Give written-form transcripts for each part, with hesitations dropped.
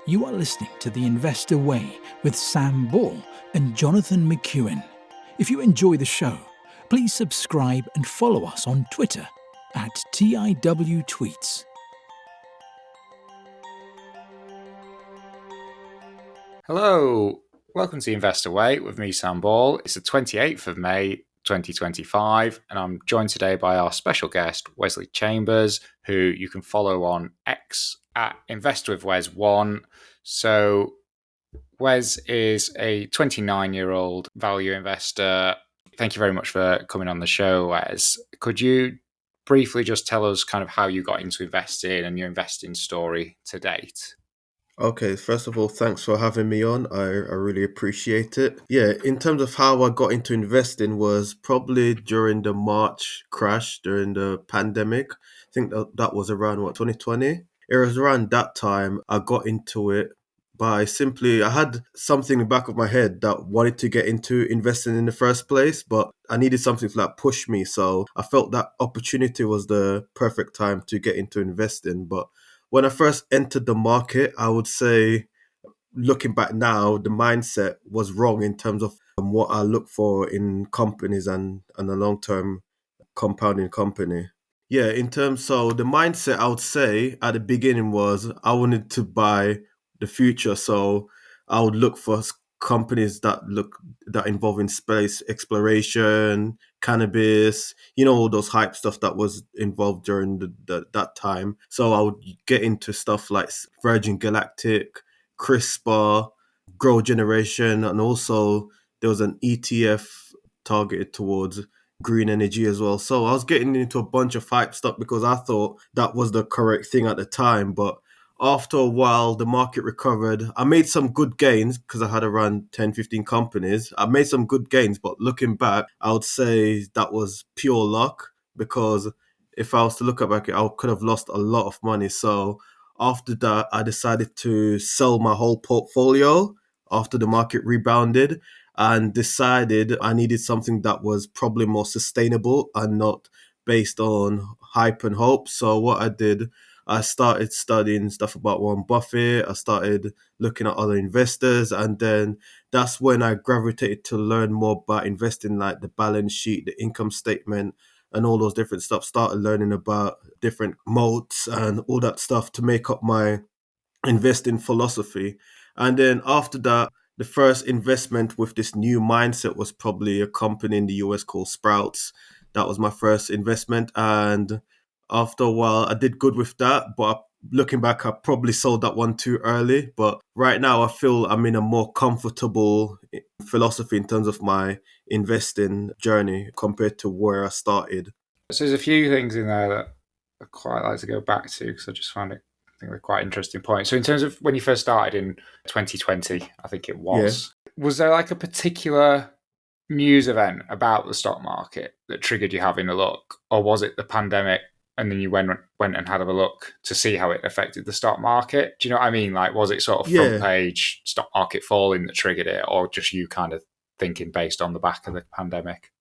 You are listening to The Investor Way with Sam Ball and Jonathan McEwen. If you enjoy the show, please subscribe and follow us on Twitter at TIW Tweets. Hello, welcome to The Investor Way with me, Sam Ball. It's the 28th of May, 2025, and I'm joined today by our special guest, Wesley Chambers, who you can follow on X at InvestWithWes1. So, Wes is a 29-year-old value investor. Thank you very much for coming on the show, Wes. Could you briefly just tell us kind of how you got into investing and your investing story to date? Okay, first of all, thanks for having me on. I really appreciate it. Yeah, in terms of how I got into investing was probably during the March crash during the pandemic. I think that was around 2020. It was around that time I got into it by simply I had something in the back of my head that wanted to get into investing in the first place, but I needed something to like push me. So I felt that opportunity was the perfect time to get into investing. But when I first entered the market, I would say, looking back now, the mindset was wrong in terms of what I look for in companies and a long-term compounding company. Yeah, so the mindset I would say at the beginning was I wanted to buy the future. So I would look for companies that involve in space exploration, cannabis, all those hype stuff that was involved during that time. So I would get into stuff like Virgin Galactic, CRISPR, Grow Generation, and also there was an ETF targeted towards green energy as well. So I was getting into a bunch of hype stuff because I thought that was the correct thing at the time. But after a while, the market recovered. I made some good gains because I had around 10, 15 companies. I made some good gains, but looking back, I would say that was pure luck because if I was to look back, I could have lost a lot of money. So after that, I decided to sell my whole portfolio after the market rebounded and decided I needed something that was probably more sustainable and not based on hype and hope. So what I did, I started studying stuff about Warren Buffett. I started looking at other investors, and then that's when I gravitated to learn more about investing, like the balance sheet, the income statement, and all those different stuff. Started learning about different modes and all that stuff to make up my investing philosophy. And then after that, the first investment with this new mindset was probably a company in the US called Sprouts. That was my first investment. And after a while, I did good with that. But looking back, I probably sold that one too early. But right now, I feel I'm in a more comfortable philosophy in terms of my investing journey compared to where I started. So there's a few things in there that I quite like to go back to because I just found it, I think, they're quite interesting points. So in terms of when you first started in 2020, I think it Yeah. was there like a particular news event about the stock market that triggered you having a look, or was it the pandemic and then you went and had a look to see how it affected the stock market? Do you know what I mean? Like, was it sort of front Yeah. page stock market falling that triggered it, or just you kind of thinking based on the back of the pandemic?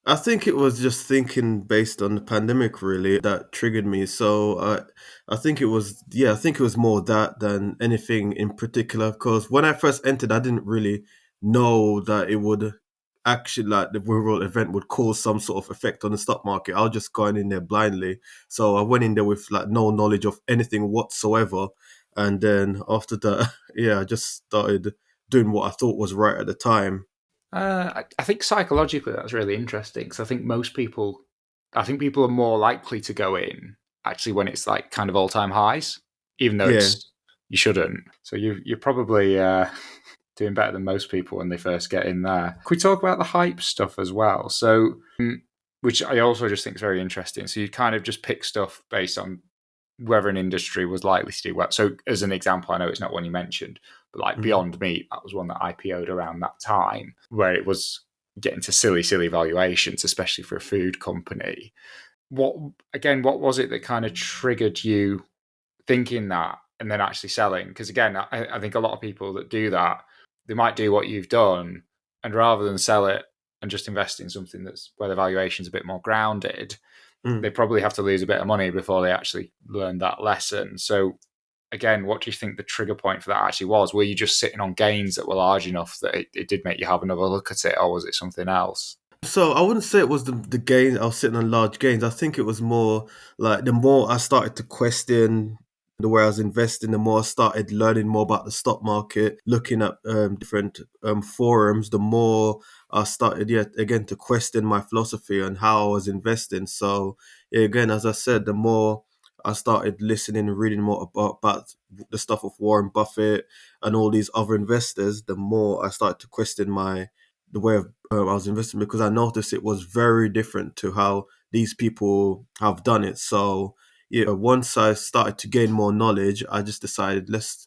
I think it was just thinking based on the pandemic really that triggered me. So I think it was more that than anything in particular. Because when I first entered, I didn't really know that it would actually like the rural event would cause some sort of effect on the stock market. I was just going in there blindly. So I went in there with like no knowledge of anything whatsoever. And then after that, yeah, I just started doing what I thought was right at the time. I think psychologically that's really interesting because I think people are more likely to go in actually when it's like kind of all time highs, even though Yeah. you shouldn't. So you're probably doing better than most people when they first get in there. Could we talk about the hype stuff as well? So, which I also just think is very interesting. So you kind of just pick stuff based on whether an industry was likely to do well. So as an example, I know it's not one you mentioned, but like Mhm. Beyond Meat, that was one that IPO'd around that time where it was getting to silly valuations, especially for a food company. What was it that kind of triggered you thinking that and then actually selling? Because again, I think a lot of people that do that, they might do what you've done, and rather than sell it and just invest in something that's where the valuation's a bit more grounded, Mm. they probably have to lose a bit of money before they actually learn that lesson. So again, what do you think the trigger point for that actually was? Were you just sitting on gains that were large enough that it did make you have another look at it, or was it something else? So I wouldn't say it was the gains. I was sitting on large gains. I think it was more like the more I started to question the way I was investing, the more I started learning more about the stock market, looking at different forums, the more I started, again, to question my philosophy and how I was investing. So, yeah, again, as I said, the more I started listening and reading more about the stuff of Warren Buffett and all these other investors, the more I started to question the way of I was investing, because I noticed it was very different to how these people have done it. So yeah, once I started to gain more knowledge, I just decided let's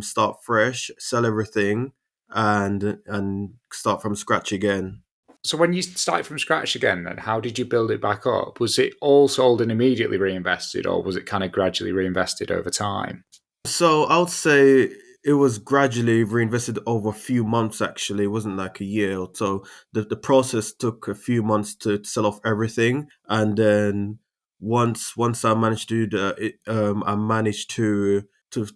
start fresh, sell everything, and start from scratch again. So when you started from scratch again, then how did you build it back up? Was it all sold and immediately reinvested, or was it kind of gradually reinvested over time? So I would say it was gradually reinvested over a few months. Actually, it wasn't like a year or so. The process took a few months to sell off everything, and then once I managed to do I managed to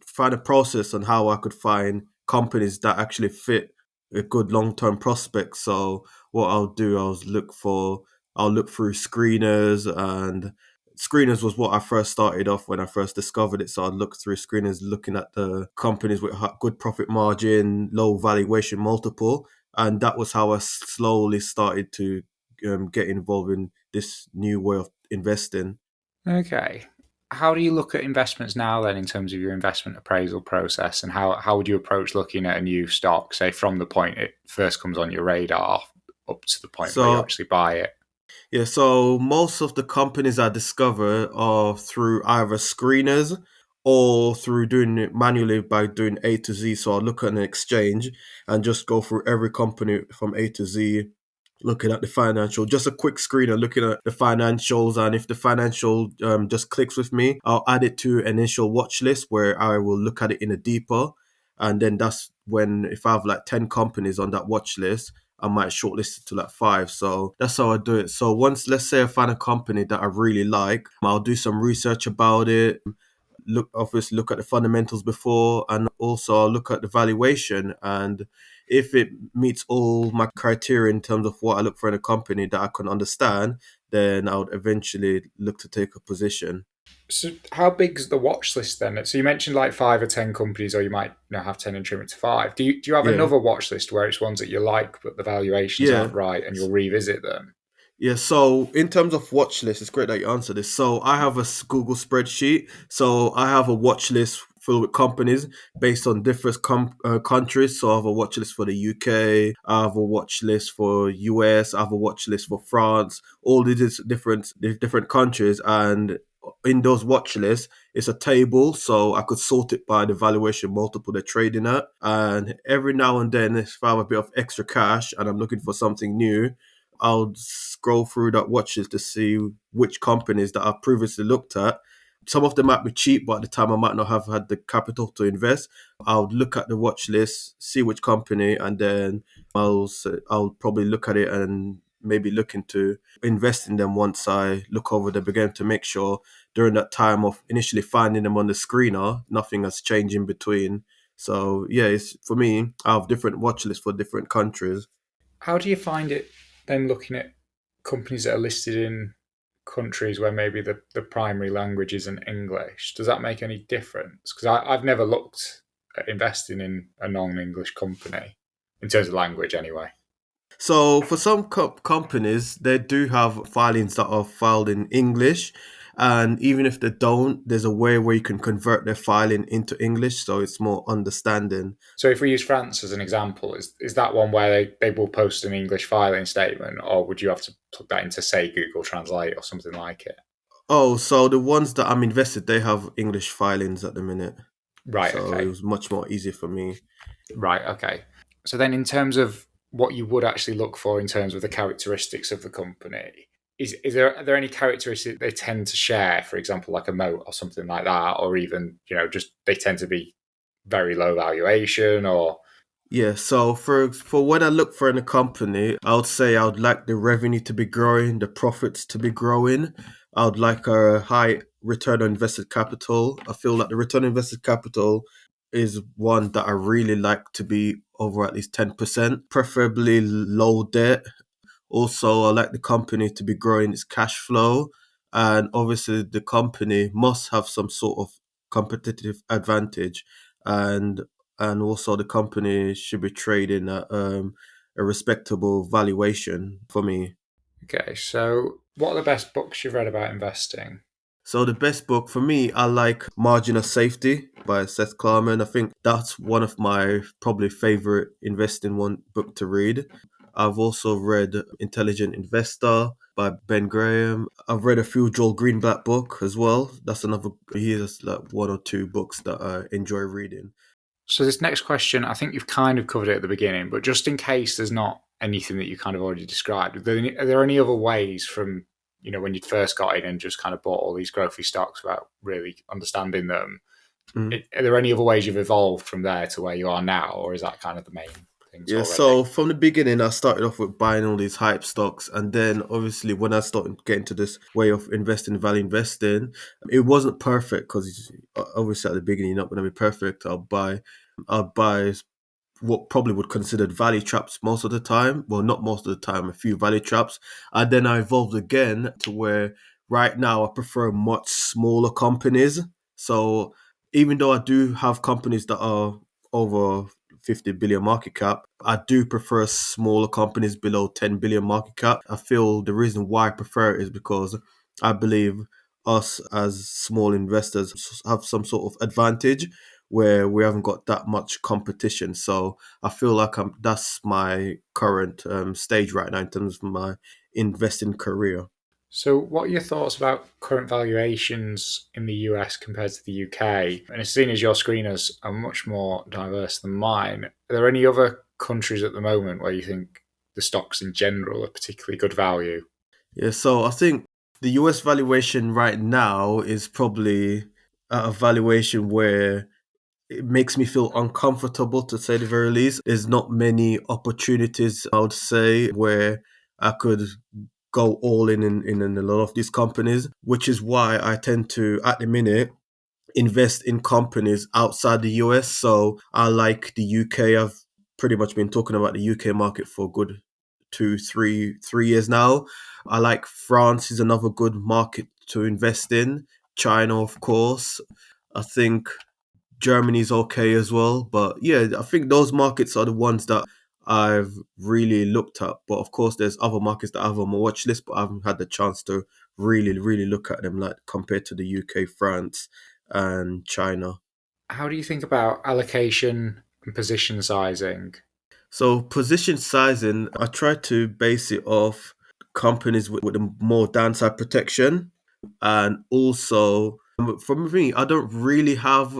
find a process on how I could find companies that actually fit a good long term prospect. So what I'll look through screeners, and screeners was what I first started off when I first discovered it. So I looked through screeners, looking at the companies with good profit margin, low valuation multiple, and that was how I slowly started to get involved in this new way of investing. Okay. How do you look at investments now then in terms of your investment appraisal process, and how would you approach looking at a new stock, say from the point it first comes on your radar up to the point where you So actually buy it? yeah, so most of the companies I discover are through either screeners or through doing it manually by doing A to Z. So I'll look at an exchange and just go through every company from A to Z, looking at the financial, just a quick screener, looking at the financials. And if the financial just clicks with me, I'll add it to an initial watch list where I will look at it in a deeper. And then that's when, if I have like 10 companies on that watch list, I might shortlist it to like five. So that's how I do it. So once, let's say I find a company that I really like, I'll do some research about it. Obviously look at the fundamentals before, and also I'll look at the valuation. And if it meets all my criteria in terms of what I look for in a company that I can understand, then I would eventually look to take a position. So how big is the watch list then? So you mentioned like 5 or 10 companies, or you might have 10 and trim it to five. Do you have Yeah. another watch list where it's ones that you like but the valuations Yeah. aren't right and you'll revisit them? Yeah, so in terms of watch list, it's great that you answered this. So I have a Google spreadsheet. So I have a watch list filled with companies based on different countries. So I have a watch list for the UK, I have a watch list for US, I have a watch list for France, all these different countries. And in those watch lists, it's a table, so I could sort it by the valuation multiple they're trading at. And every now and then, if I have a bit of extra cash and I'm looking for something new, I'll scroll through that watch list to see which companies that I've previously looked at. Some of them might be cheap, but at the time I might not have had the capital to invest. I'll look at the watch list, see which company, and then I'll probably look at it and maybe look into invest in them once I look over them again, to make sure during that time of initially finding them on the screener, nothing has changed in between. So yeah, it's for me. I have different watch lists for different countries. How do you find it then looking at companies that are listed in countries where maybe the primary language isn't English? Does that make any difference? Because I've never looked at investing in a non-English company in terms of language anyway. So for some companies, they do have filings that are filed in English, and even if they don't, there's a way where you can convert their filing into English, so it's more understanding. So if we use France as an example, is that one where they will post an English filing statement, or would you have to plug that into, say, Google Translate or something like it? Oh, so the ones that I'm invested, they have English filings at the minute, Right, so it okay. was much more easy for me. Right, okay. So then in terms of what you would actually look for in terms of the characteristics of the company, is there are there any characteristics they tend to share, for example, like a moat or something like that, or even, just they tend to be very low valuation or Yeah, so for when I look for in a company, I would say I would like the revenue to be growing, the profits to be growing. I would like a high return on invested capital. I feel like the return on invested capital is one that I really like to be over at least 10%, preferably low debt. Also, I like the company to be growing its cash flow. And obviously, the company must have some sort of competitive advantage. And also, the company should be trading at a respectable valuation for me. Okay, so what are the best books you've read about investing? So the best book for me, I like Margin of Safety by Seth Klarman. I think that's one of my probably favorite investing one book to read. I've also read Intelligent Investor by Ben Graham. I've read a few Joel Greenblatt book as well. That's another. He has like one or two books that I enjoy reading. So this next question, I think you've kind of covered it at the beginning, but just in case there's not anything that you kind of already described, are there any other ways from, when you first got in and just kind of bought all these growthy stocks without really understanding them? Are there any other ways you've evolved from there to where you are now, or is that kind of the main things Yeah, already? so from the beginning, I started off with buying all these hype stocks. And then obviously, when I started getting to this way of investing, value investing, it wasn't perfect because obviously at the beginning, you're not going to be perfect. I'll buy what probably would considered value traps most of the time. Well, not most of the time, a few value traps. And then I evolved again to where right now I prefer much smaller companies. So even though I do have companies that are over 50 billion market cap, I do prefer smaller companies below 10 billion market cap. I feel the reason why I prefer it is because I believe us as small investors have some sort of advantage where we haven't got that much competition. So I feel like that's my current stage right now in terms of my investing career. So, what are your thoughts about current valuations in the US compared to the UK? And as seen as your screeners are much more diverse than mine, are there any other countries at the moment where you think the stocks in general are particularly good value? Yeah, so I think the US valuation right now is probably at a valuation where it makes me feel uncomfortable to say the very least. There's not many opportunities, I would say, where I could go all in a lot of these companies, which is why I tend to, at the minute, invest in companies outside the US. So I like the UK. I've pretty much been talking about the UK market for a good 3 years now. I like France is another good market to invest in. China, of course. I think Germany's okay as well. But yeah, I think those markets are the ones that I've really looked at. But of course, there's other markets that I have on my watch list, but I haven't had the chance to really look at them, like compared to the UK, France, and China. How do you think about allocation and position sizing? So position sizing, I try to base it off companies with a more downside protection, and also for me, I don't really have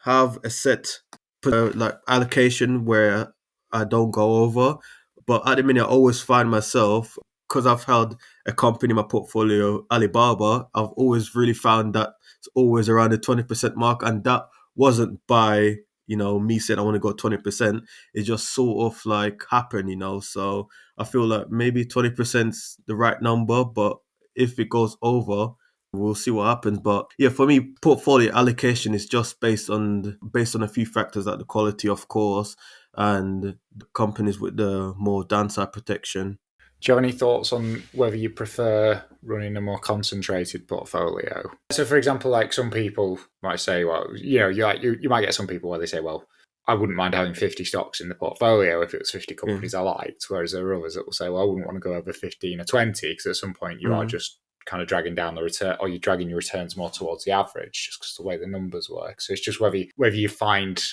a set like allocation where I don't go over. But at the minute, I always find myself, because I've held a company in my portfolio, Alibaba. I've always really found that it's always around the 20% mark, and that wasn't by me saying I want to go 20%. It just sort of like happened. So I feel like maybe 20%'s the right number, but if it goes over, we'll see what happens. But yeah, for me, portfolio allocation is just based on a few factors, like the quality, of course, and the companies with the more downside protection. Do you have any thoughts on whether you prefer running a more concentrated portfolio? So, for example, like some people might say, well, you might get some people where they say, well, I wouldn't mind having 50 stocks in the portfolio if it was 50 Yeah. companies I liked. Whereas there are others that will say, well, I wouldn't want to go over 15 or 20 because at some point you are just kind of dragging down the return, or you're dragging your returns more towards the average just because of the way the numbers work. So it's just whether you find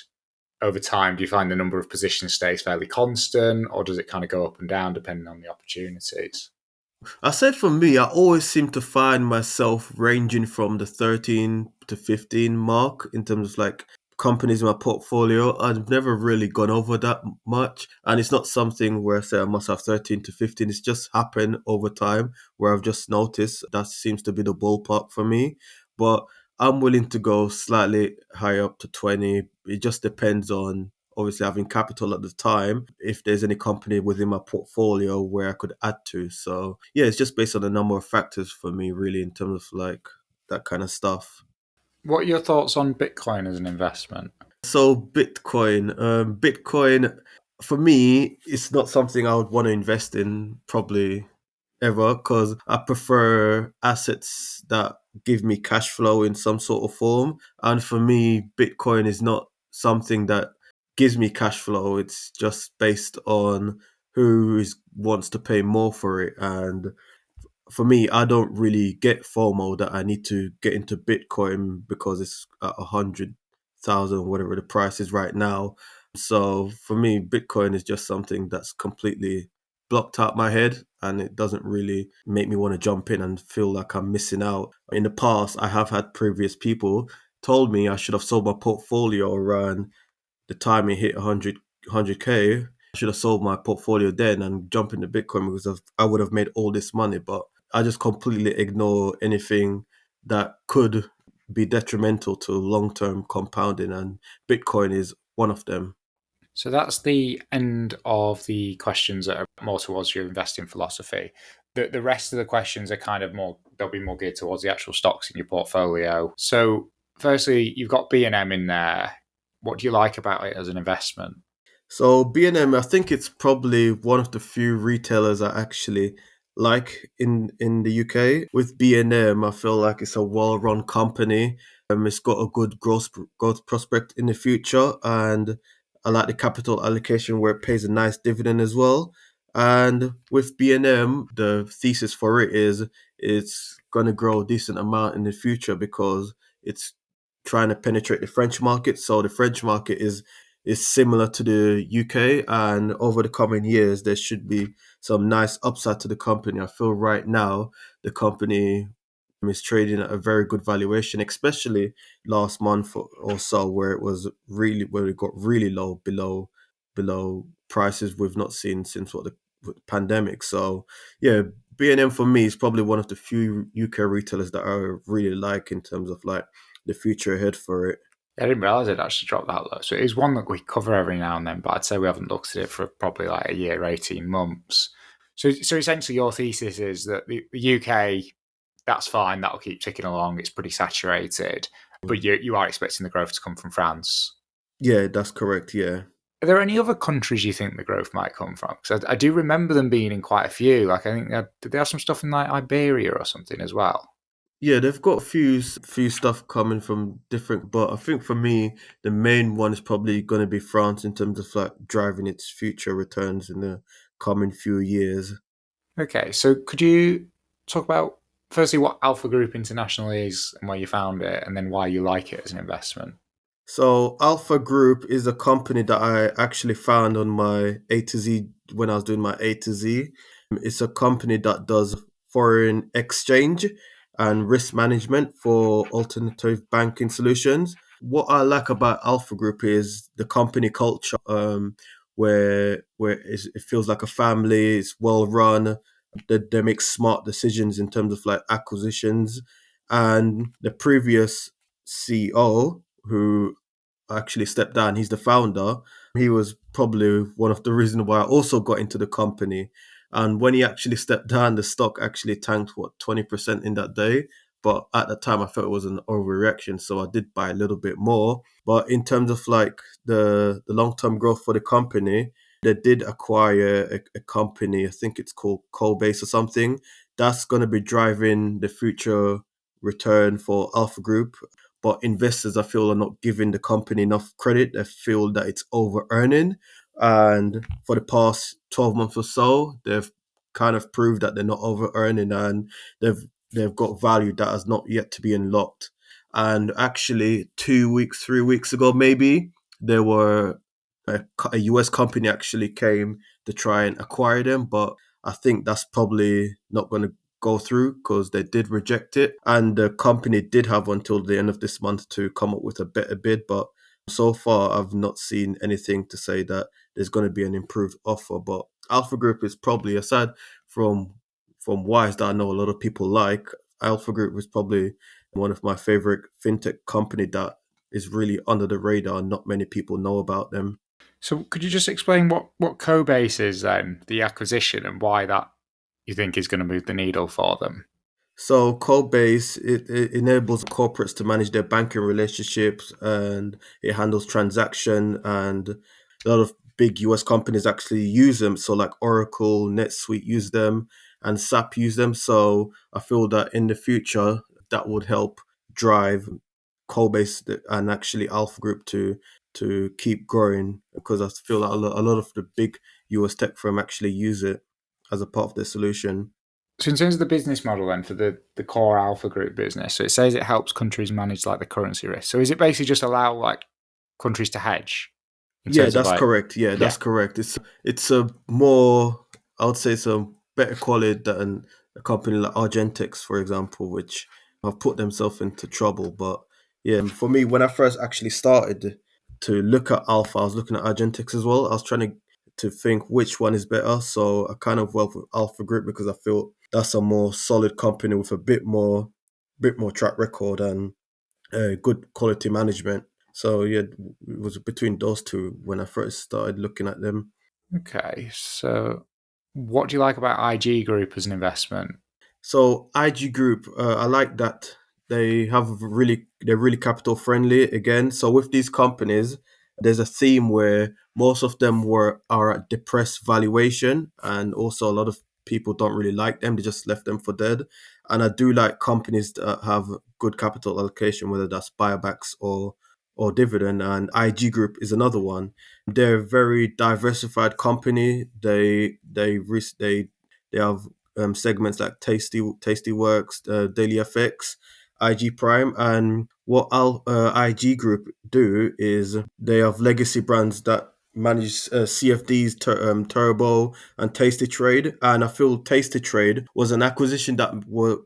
over time, do you find the number of positions stays fairly constant, or does it kind of go up and down depending on the opportunities? I said for me, I always seem to find myself ranging from the 13 to 15 mark in terms of like companies in my portfolio. I've never really gone over that much. And it's not something where I say I must have 13 to 15. It's just happened over time where I've just noticed that seems to be the ballpark for me. But I'm willing to go slightly higher up to 20. It just depends on obviously having capital at the time, if there's any company within my portfolio where I could add to. So yeah, it's just based on a number of factors for me, really, in terms of like that kind of stuff. What are your thoughts on Bitcoin as an investment? So Bitcoin for me, it's not something I would want to invest in probably ever, because I prefer assets that give me cash flow in some sort of form. And for me, Bitcoin is not something that gives me cash flow. It's just based on wants to pay more for it. And for me, I don't really get FOMO that I need to get into Bitcoin because it's at 100,000, whatever the price is right now. So for me, Bitcoin is just something that's completely blocked out my head, and it doesn't really make me want to jump in and feel like I'm missing out. In the past, I have had previous people told me I should have sold my portfolio around the time it hit 100K. I should have sold my portfolio then and jump into Bitcoin because I would have made all this money. But I just completely ignore anything that could be detrimental to long-term compounding, and Bitcoin is one of them. So that's the end of the questions that are more towards your investing philosophy. The rest of the questions are kind of more, they'll be more geared towards the actual stocks in your portfolio. So firstly, you've got B&M in there. What do you like about it as an investment? So B&M, I think it's probably one of the few retailers I actually like in the UK. With B&M, I feel like it's a well-run company. It's got a good growth prospect in the future, and I like the capital allocation where it pays a nice dividend as well. And with B&M, the thesis for it is it's going to grow a decent amount in the future because it's trying to penetrate the French market. So the French market is similar to the UK, and over the coming years there should be some nice upside to the company. I feel right now the company is trading at a very good valuation, especially last month or so, where it got really low, below prices we've not seen since the pandemic. So yeah, B&M for me is probably one of the few UK retailers that I really like in terms of like the future ahead for it. I didn't realise it actually dropped that low. So it is one that we cover every now and then, but I'd say we haven't looked at it for probably like a year, 18 months. So essentially your thesis is that the UK, that's fine, that'll keep ticking along, it's pretty saturated, but you are expecting the growth to come from France. Yeah, that's correct. Yeah. Are there any other countries you think the growth might come from? Because I do remember them being in quite a few. Like I think did they have some stuff in like Iberia or something as well? Yeah, they've got a few stuff coming from different, but I think for me the main one is probably going to be France in terms of like driving its future returns in the coming few years. Okay, so could you talk about firstly what Alpha Group International is and where you found it, and then why you like it as an investment? So Alpha Group is a company that I actually found on my A to Z when I was doing my A to Z. It's a company that does foreign exchange and risk management for alternative banking solutions. What I like about Alpha Group is the company culture, it feels like a family. It's well run. They make smart decisions in terms of like acquisitions. And the previous CEO, who actually stepped down, he's the founder. He was probably one of the reasons why I also got into the company. And when he actually stepped down, the stock actually tanked 20% in that day. But at the time, I felt it was an overreaction, so I did buy a little bit more. But in terms of like the long term growth for the company, they did acquire a company. I think it's called Cobase or something. That's going to be driving the future return for Alpha Group. But investors, I feel, are not giving the company enough credit. They feel that it's over earning. And for the past 12 months or so, they've kind of proved that they're not over earning, and they've got value that has not yet to be unlocked. And actually, 2 weeks, 3 weeks ago, maybe, there were a US company actually came to try and acquire them, but I think that's probably not going to go through because they did reject it. And the company did have until the end of this month to come up with a better bid, but so far I've not seen anything to say that there's going to be an improved offer. But Alpha Group is probably, aside from Wise that I know a lot of people like, Alpha Group is probably one of my favorite fintech company that is really under the radar. Not many people know about them. So could you just explain what Cobase is then, the acquisition, and why that you think is going to move the needle for them? So Codebase it enables corporates to manage their banking relationships, and it handles transaction, and a lot of big US companies actually use them. So like Oracle, NetSuite use them, and SAP use them. So I feel that in the future that would help drive Codebase and actually Alpha Group to keep growing, because I feel like a lot of the big US tech firm actually use it as a part of their solution. So in terms of the business model then for the core Alpha Group business, so it says it helps countries manage like the currency risk. So is it basically just allow like countries to hedge in Yeah, terms of that's like, correct. Yeah, yeah, that's correct. It's a more, I would say it's a better quality than a company like Argentex, for example, which have put themselves into trouble. But yeah, for me, when I first actually started to look at Alpha, I was looking at Argentex as well. I was trying to think which one is better. So I kind of went with Alpha Group because I feel that's a more solid company with a bit more track record and good quality management. So yeah, it was between those two when I first started looking at them. okay. So what do you like about IG Group as an investment? So IG Group, I like that they're really capital friendly again. So with these companies, there's a theme where most of them are at depressed valuation, and also a lot of people don't really like them. They just left them for dead. And I do like companies that have good capital allocation, whether that's buybacks or dividend. And IG Group is another one. They're a very diversified company. They have segments like Tasty Works, Daily FX, IG Prime, and what IG Group do is they have legacy brands that manage CFDs, Turbo, and Tasty Trade. And I feel Tasty Trade was an acquisition that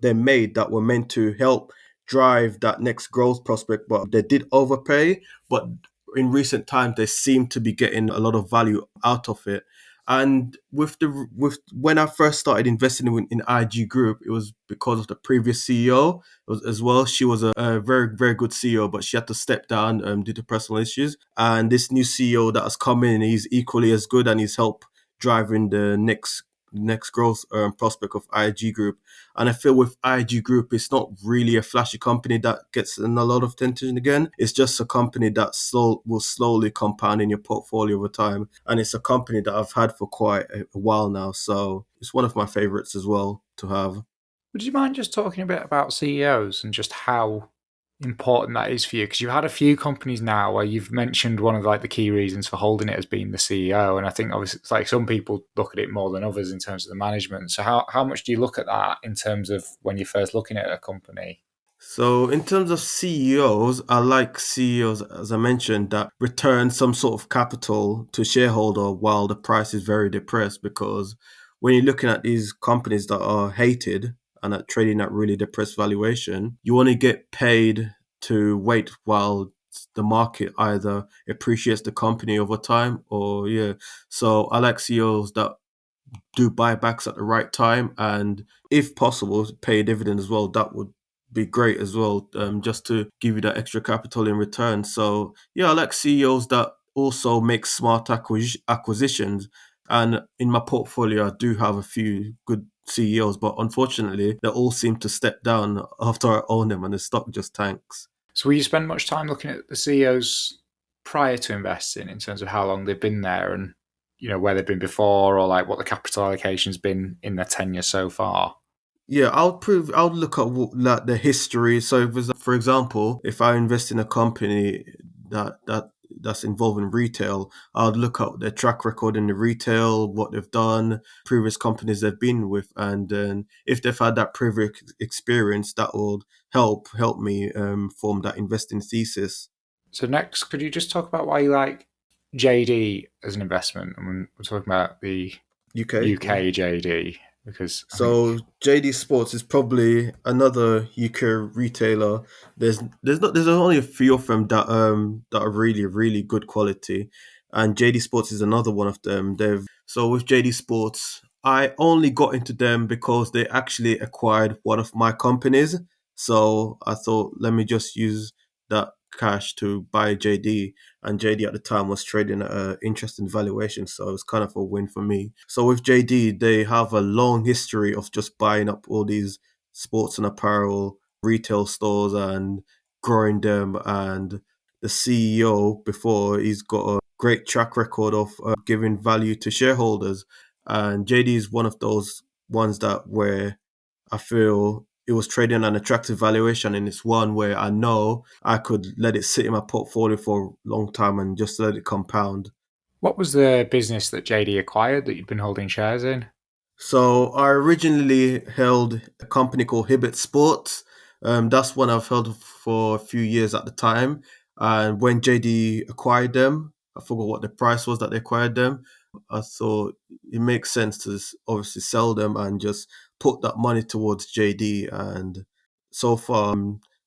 they made that were meant to help drive that next growth prospect, but they did overpay. But in recent times, they seem to be getting a lot of value out of it. And with when I first started investing in IG Group, it was because of the previous CEO as well. She was a very good CEO, but she had to step down due to personal issues. And this new CEO that has come in, he's equally as good, and he's helped driving the next growth prospect of IG Group. And I feel with IG Group, it's not really a flashy company that gets in a lot of attention again. It's just a company that will slowly compound in your portfolio over time. And it's a company that I've had for quite a while now. So it's one of my favorites as well to have. Would you mind just talking a bit about CEOs and just how important that is for you? Because you've had a few companies now where you've mentioned one of like the key reasons for holding it as being the CEO, and I think obviously it's like some people look at it more than others in terms of the management. So how much do you look at that in terms of when you're first looking at a company? So, in terms of CEOs, I like CEOs, as I mentioned, that return some sort of capital to shareholder while the price is very depressed. Because when you're looking at these companies that are hated and are trading at really depressed valuation, you want to get paid to wait while the market either appreciates the company over time or yeah. So I like CEOs that do buybacks at the right time, and if possible pay a dividend as well. That would be great as well, just to give you that extra capital in return. So yeah, I like CEOs that also make smart acquisitions, and in my portfolio I do have a few good CEOs, but unfortunately they all seem to step down after I own them and the stock just tanks. So will you spend much time looking at the CEOs prior to investing in terms of how long they've been there and where they've been before, or like what the capital allocation's been in their tenure so far? Yeah, I'll look at like the history. So, for example, if I invest in a company that's involved in retail, I'll look at their track record in the retail, what they've done, previous companies they've been with, and then if they've had that previous experience, that will help me form that investing thesis. So next, could you just talk about why you like JD as an investment? And we're talking about the UK, yeah. UK JD because I think So JD Sports is probably another UK retailer. There's only a few of them that are really good quality, and JD Sports is another one of them. They've so with JD Sports, I only got into them because they actually acquired one of my companies. So I thought, let me just use that cash to buy JD, and JD at the time was trading at an interesting valuation, so it was kind of a win for me. So with JD, they have a long history of just buying up all these sports and apparel retail stores and growing them. And the CEO before, he's got a great track record of giving value to shareholders. And JD is one of those ones that where I feel it was trading an attractive valuation, and it's one where I know I could let it sit in my portfolio for a long time and just let it compound. What was the business that JD acquired that you'd been holding shares in? So I originally held a company called Hibbett Sports. That's one I've held for a few years at the time. And when JD acquired them, I forgot what the price was that they acquired them. I thought it makes sense to obviously sell them and just put that money towards JD. And so far,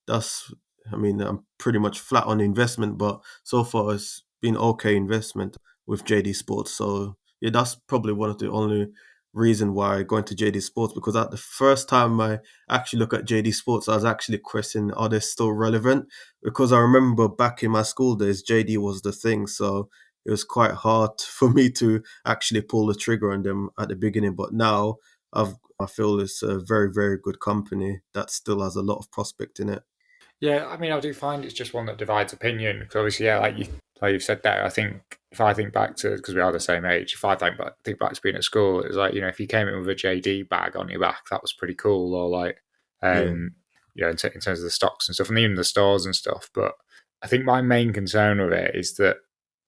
that's, I mean, I'm pretty much flat on investment, but so far it's been okay investment with JD Sports. So yeah, that's probably one of the only reason why going to JD Sports, because at the first time I actually look at JD Sports, I was actually questioning, are they still relevant? Because I remember back in my school days, JD was the thing. So it was quite hard for me to actually pull the trigger on them at the beginning. But now I feel it's a very, very good company that still has a lot of prospect in it. Yeah, I mean, I do find it's just one that divides opinion. Because obviously, yeah, like you've said there, I think if I think back to, because we are the same age, if I think back to being at school, it was like, if you came in with a JD bag on your back, that was pretty cool. Or like, Yeah, in terms of the stocks and stuff, and even the stores and stuff. But I think my main concern with it is that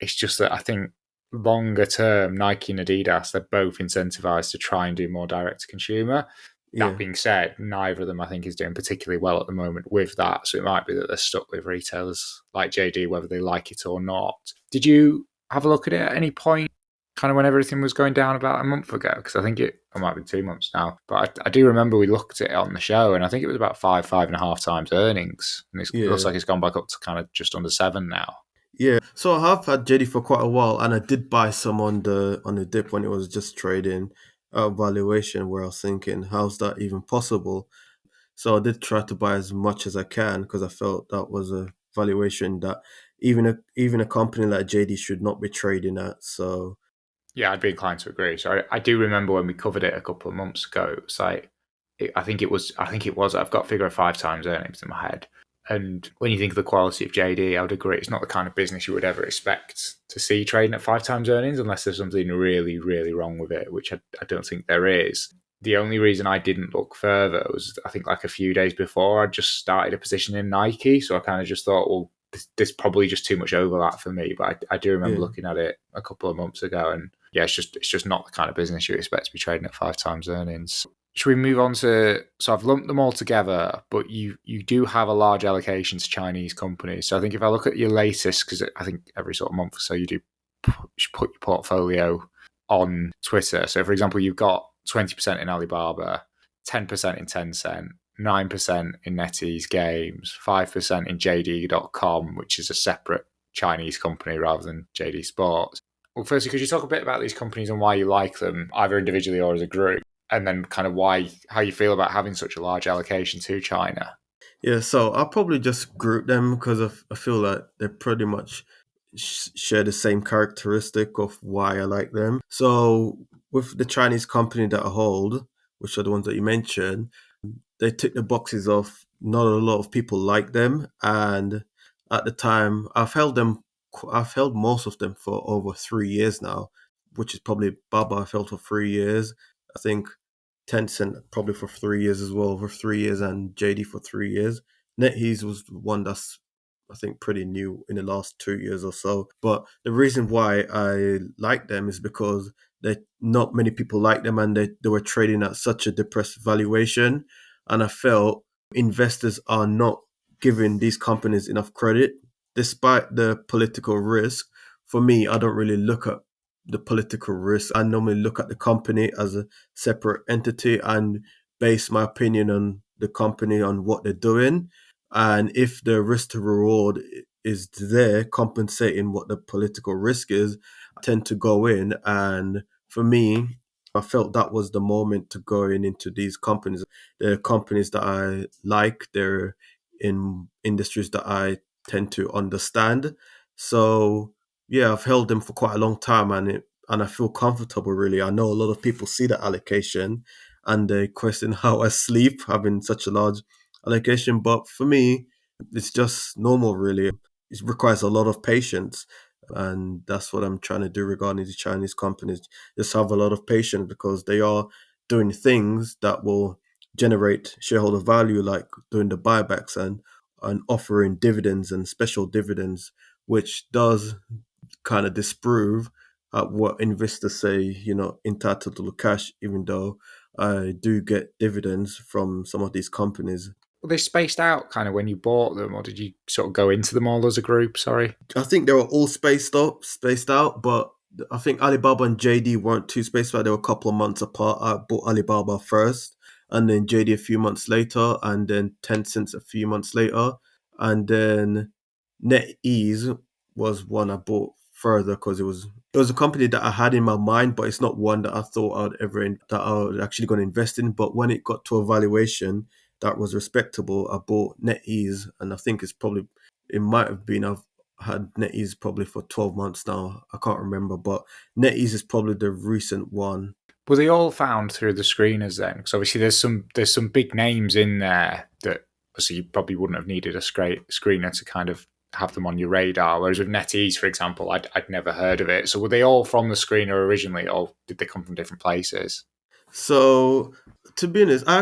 it's just that I think longer term, Nike and Adidas, they're both incentivized to try and do more direct to consumer. That yeah. being said, neither of them I think is doing particularly well at the moment with that. So it might be that they're stuck with retailers like JD, whether they like it or not. Did you have a look at it at any point, kind of when everything was going down about a month ago? Because I think it might be 2 months now. But I do remember we looked at it on the show, and I think it was about 5.5 times earnings. And it looks Yeah. like it's gone back up to kind of just under 7 now. Yeah, so I have had JD for quite a while, and I did buy some on the dip when it was just trading valuation. Where I was thinking, how's that even possible? So I did try to buy as much as I can because I felt that was a valuation that even a company like JD should not be trading at. So Yeah, I'd be inclined to agree. So I do remember when we covered it a couple of months ago. It was like, I think it was. I've got a figure of 5 times earnings in my head. And when you think of the quality of JD, I would agree. It's not the kind of business you would ever expect to see trading at 5 times earnings, unless there's something really, really wrong with it, which I don't think there is. The only reason I didn't look further was, I think, like a few days before, I just started a position in Nike. So I kind of just thought, well, there's probably just too much overlap for me. But I do remember yeah, looking at it a couple of months ago, and yeah, it's just not the kind of business you expect to be trading at 5 times earnings. Should we move on to? So I've lumped them all together, but you do have a large allocation to Chinese companies. So I think if I look at your latest, because I think every sort of month or so you do put your portfolio on Twitter. So for example, you've got 20% in Alibaba, 10% in Tencent, 9% in NetEase Games, 5% in JD.com, which is a separate Chinese company rather than JD Sports. Well, firstly, could you talk a bit about these companies and why you like them, either individually or as a group, and then kind of how you feel about having such a large allocation to China? yeah. So I'll probably just group them because I feel like they pretty much share the same characteristic of why I like them. So with the Chinese company that I hold, which are the ones that you mentioned, they tick the boxes of not a lot of people like them, and at the time I've held most of them for over 3 years now, which is probably Baba I've held for 3 years. I think Tencent probably for 3 years as well, for 3 years, and JD for 3 years. NetEase was the one that's I think pretty new in the last 2 years or so. But the reason why I like them is because they not many people like them, and they were trading at such a depressed valuation. And I felt investors are not giving these companies enough credit, despite the political risk. For me, I don't really look at the political risk. I normally look at the company as a separate entity and base my opinion on the company on what they're doing. And if the risk to reward is there compensating what the political risk is, I tend to go in. And for me, I felt that was the moment to go into these companies. They're companies that I like. They're in industries that I tend to understand. So yeah, I've held them for quite a long time, and I feel comfortable. Really, I know a lot of people see the allocation, and they question how I sleep having such a large allocation. But for me, it's just normal, really. It requires a lot of patience. And that's what I'm trying to do regarding the Chinese companies. Just have a lot of patience because they are doing things that will generate shareholder value, like doing the buybacks and offering dividends and special dividends, which does kind of disprove what investors say, entitled to the cash, even though I do get dividends from some of these companies. Were they spaced out kind of when you bought them, or did you sort of go into them all as a group? Sorry. I think they were all spaced out, but I think Alibaba and JD weren't too spaced out. They were a couple of months apart. I bought Alibaba first, and then JD a few months later, and then Tencent a few months later, and then NetEase was one I bought further because it was a company that I had in my mind, but it's not one that I thought that I was actually going to invest in. But when it got to a valuation that was respectable, I bought NetEase, and I think it might have been I've had NetEase probably for 12 months now. I can't remember, but NetEase is probably the recent one. Were they all found through the screeners then? Because obviously there's some big names in there that obviously you probably wouldn't have needed a screener to kind of have them on your radar. Whereas with NetEase, for example, I'd never heard of it. So were they all from the screener originally, or did they come from different places? So, to be honest, I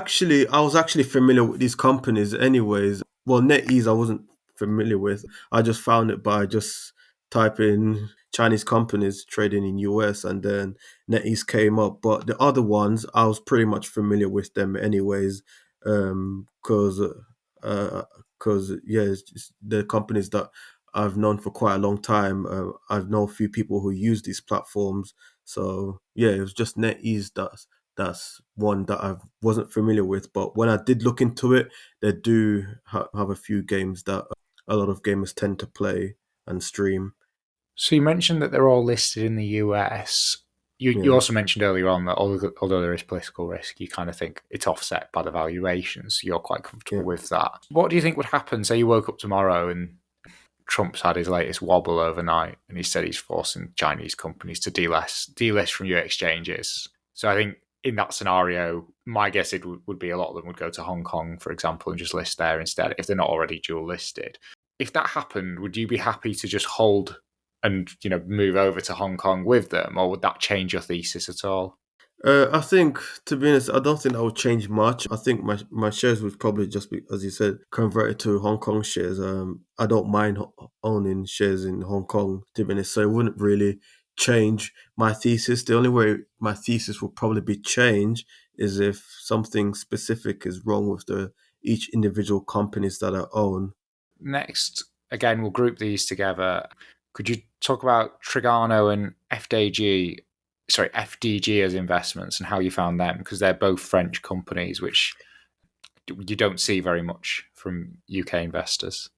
was actually familiar with these companies anyways. Well, NetEase I wasn't familiar with. I just found it by just typing Chinese companies trading in US, and then NetEase came up. But the other ones, I was pretty much familiar with them anyways, because yeah, it's just the companies that I've known for quite a long time. I've known a few people who use these platforms. So yeah, it was just NetEase that's one that I wasn't familiar with. But when I did look into it, they do have a few games that a lot of gamers tend to play and stream. So you mentioned that they're all listed in the US. You Yeah, also mentioned earlier on that although there is political risk, you kind of think it's offset by the valuations. So you're quite comfortable yeah. with that. What do you think would happen? Say you woke up tomorrow and Trump's had his latest wobble overnight, and he said he's forcing Chinese companies to delist from your exchanges. So I think in that scenario, my guess would be a lot of them would go to Hong Kong, for example, and just list there instead if they're not already dual listed. If that happened, would you be happy to just hold and move over to Hong Kong with them, or would that change your thesis at all? I think, to be honest, I don't think that would change much. I think my shares would probably just be, as you said, converted to Hong Kong shares. I don't mind owning shares in Hong Kong, to be honest, so it wouldn't really change my thesis. The only way my thesis will probably be changed is if something specific is wrong with the each individual companies that I own. Next, again, we'll group these together. Could you talk about Trigano and FDG as investments and how you found them? Because they're both French companies, which you don't see very much from UK investors.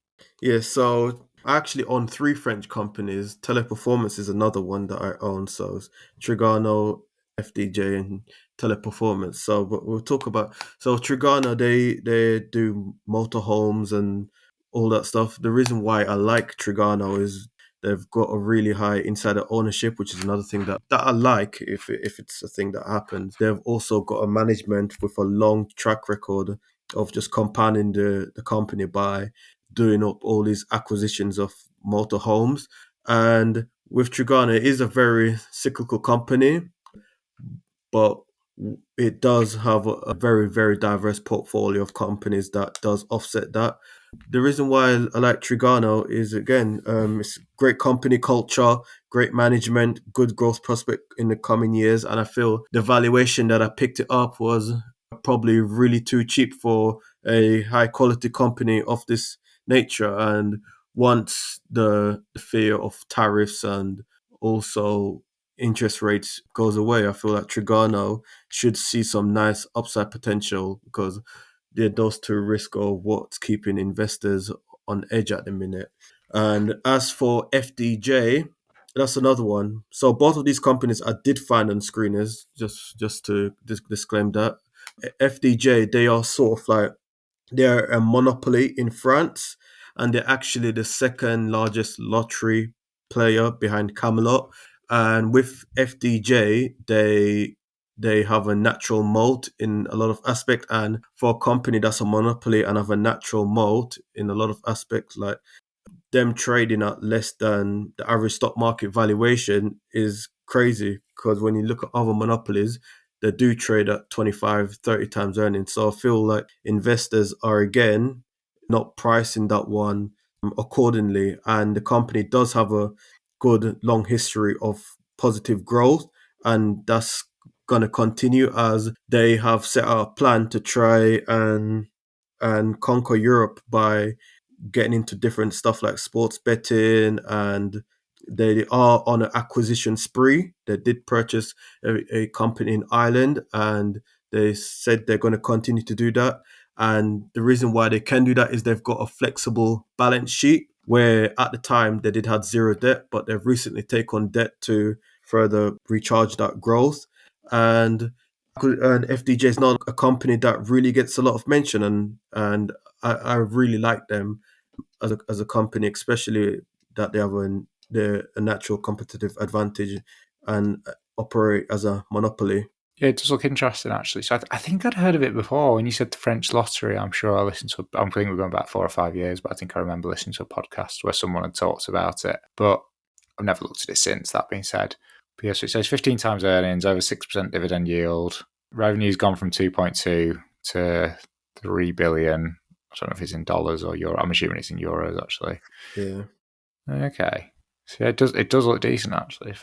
Yeah, so I actually own three French companies. Teleperformance is another one that I own. So it's Trigano, FDJ, and Teleperformance. So but we'll talk about Trigano. They do motorhomes and all that stuff. The reason why I like Trigano is they've got a really high insider ownership, which is another thing that I like if it's a thing that happens. They've also got a management with a long track record of just compounding the company by doing up all these acquisitions of motorhomes. And with Trigano, it is a very cyclical company, but it does have a very, very diverse portfolio of companies that does offset that. The reason why I like Trigano is, again, it's great company culture, great management, good growth prospect in the coming years. And I feel the valuation that I picked it up was probably really too cheap for a high quality company of this nature. And once the fear of tariffs and also interest rates goes away, I feel like Trigano should see some nice upside potential because those two risks are what's keeping investors on edge at the minute. And as for FDJ, that's another one. So both of these companies I did find on screeners, just to disclaim that. FDJ, they are sort of like, they're a monopoly in France, and they're actually the second largest lottery player behind Camelot. And with FDJ, they have a natural moat in a lot of aspects. And for a company that's a monopoly and have a natural moat in a lot of aspects, like them trading at less than the average stock market valuation is crazy, because when you look at other monopolies, they do trade at 25, 30 times earnings. So I feel like investors are again not pricing that one accordingly. And the company does have a good long history of positive growth, and that's going to continue as they have set out a plan to try and conquer Europe by getting into different stuff like sports betting, and they are on an acquisition spree. They did purchase a company in Ireland, and they said they're going to continue to do that. And the reason why they can do that is they've got a flexible balance sheet, where at the time they did have zero debt, but they've recently taken on debt to further recharge that growth. And FDJ is not a company that really gets a lot of mention, and I really like them as a company, especially that they have a natural competitive advantage and operate as a monopoly. Yeah, it does look interesting, actually. So I think I'd heard of it before. When you said the French lottery, I'm sure I listened to, I think we're going back 4 or 5 years, but I think I remember listening to a podcast where someone had talked about it. But I've never looked at it since, that being said. But yeah, so it says 15 times earnings, over 6% dividend yield. Revenue's gone from 2.2 to 3 billion. I don't know if it's in dollars or euro. I'm assuming it's in euros, actually. Yeah. Okay. So yeah, it does look decent, actually.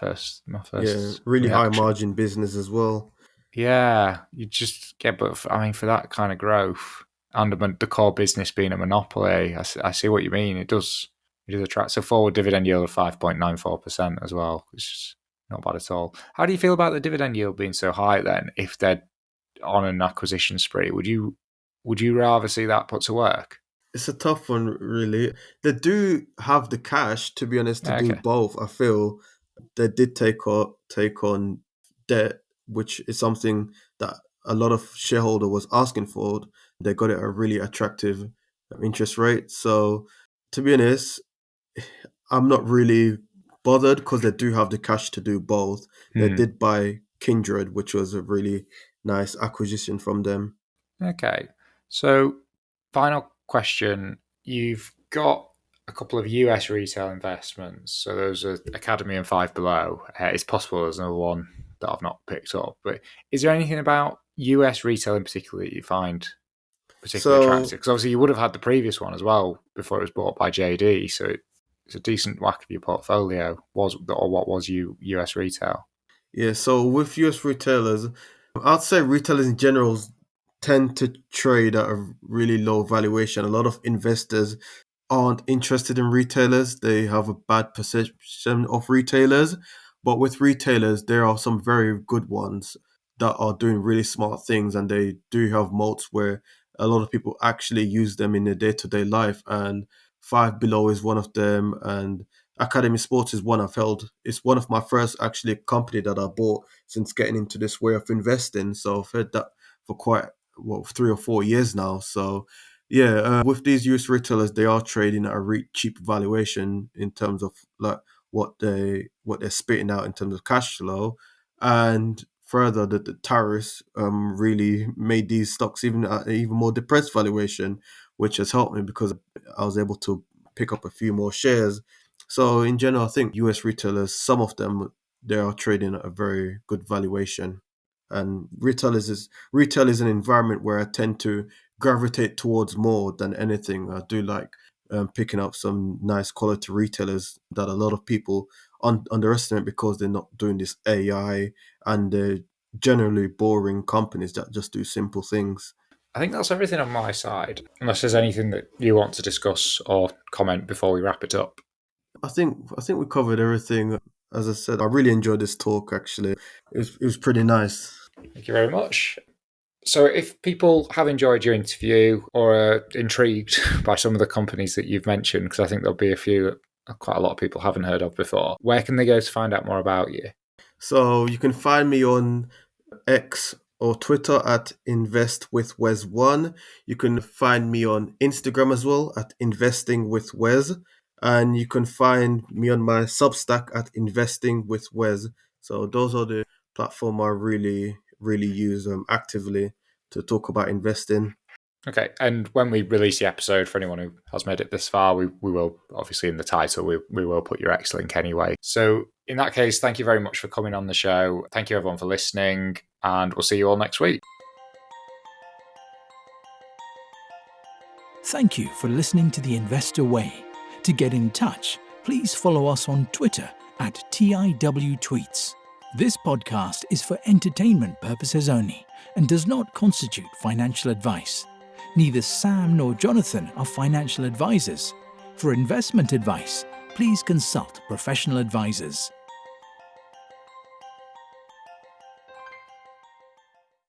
My first really high reaction. margin business as well. Yeah, you just get, but I mean, for that kind of growth and the core business being a monopoly, I see what you mean. It does attract. So forward dividend yield of 5.94% as well, which is not bad at all. How do you feel about the dividend yield being so high then? If they're on an acquisition spree, would you rather see that put to work? It's a tough one, really. They do have the cash, to be honest, to do Okay. both. I feel they did take on debt, which is something that a lot of shareholder was asking for. They got it at a really attractive interest rate. So, to be honest, I'm not really bothered, because they do have the cash to do both. They did buy Kindred, which was a really nice acquisition from them. Okay. So, final question. You've got a couple of US retail investments. So, those are Academy and Five Below. It's possible there's another one that I've not picked up. But is there anything about US retail in particular that you find particularly attractive? So, Because obviously you would have had the previous one as well before it was bought by JD. So, it's a decent whack of your portfolio. What was US retail? yeah, so with US retailers, I'd say retailers in general tend to trade at a really low valuation. A lot of investors aren't interested in retailers. They have a bad perception of retailers. But with retailers, there are some very good ones that are doing really smart things, and they do have moats where a lot of people actually use them in their day-to-day life. And Five Below is one of them, and Academy Sports is one I've held. It's one of my first actually company that I bought since getting into this way of investing. So I've had that for quite 3 or 4 years now. So yeah, with these US retailers, they are trading at a cheap valuation in terms of like what they're spitting out in terms of cash flow, and further the tariffs really made these stocks even at an even more depressed valuation, which has helped me because I was able to pick up a few more shares. So in general, I think US retailers, some of them, they are trading at a very good valuation. And retail is an environment where I tend to gravitate towards more than anything. I do like picking up some nice quality retailers that a lot of people underestimate because they're not doing this AI, and they're generally boring companies that just do simple things. I think that's everything on my side, unless there's anything that you want to discuss or comment before we wrap it up. I think we covered everything. As I said, I really enjoyed this talk. Actually, it was pretty nice. Thank you very much. So, if people have enjoyed your interview or are intrigued by some of the companies that you've mentioned, because I think there'll be a few that quite a lot of people haven't heard of before, where can they go to find out more about you? So you can find me on X or Twitter at investwithwes1. You can find me on Instagram as well at investingwithwes, and you can find me on my Substack at investingwithwes. So those are the platform I really really use actively to talk about investing. Okay, and when we release the episode, for anyone who has made it this far, we will, obviously in the title, we will put your X link anyway. So in that case, thank you very much for coming on the show. Thank you everyone for listening, and we'll see you all next week. Thank you for listening to The Investor Way. To get in touch, please follow us on Twitter at TIWTweets. This podcast is for entertainment purposes only and does not constitute financial advice. Neither Sam nor Jonathan are financial advisors. For investment advice, please consult professional advisors.